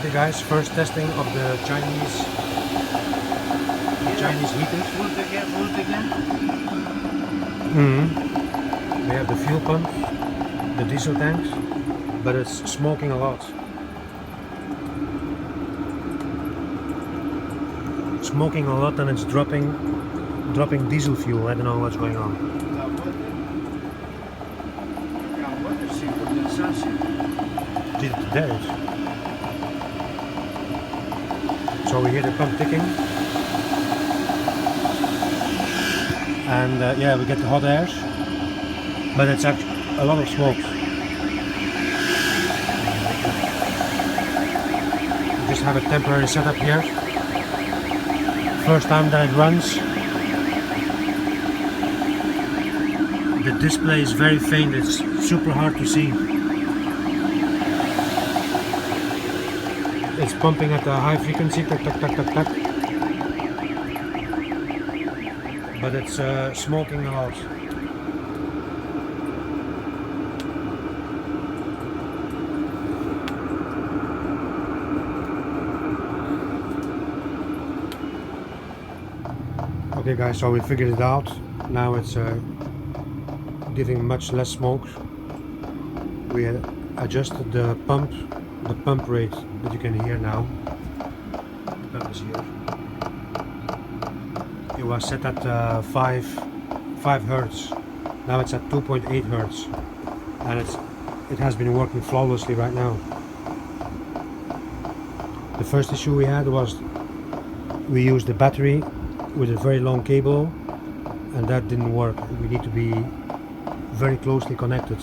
Okay guys, first testing of the Chinese heaters. Food again. We have the fuel pump, the diesel tanks, but it's smoking a lot. Smoking a lot and it's dropping diesel fuel. I don't know what's going on. There it is. So we hear the pump ticking. And yeah, we get the hot airs, but it's actually a lot of smoke. We just have a temporary setup here. First time that it runs. The display is very faint, it's super hard to see. It's pumping at a high frequency, tuck, tuck, tuck, tuck, tuck. But it's smoking a lot. Okay guys, so we figured it out. Now it's giving much less smoke. We adjusted the pump rate that you can hear now. The pump is here. It was set at 5 hertz. Now it's at 2.8 hertz, and it has been working flawlessly right now. The first issue we had was we used the battery with a very long cable, and that didn't work. We need to be very closely connected.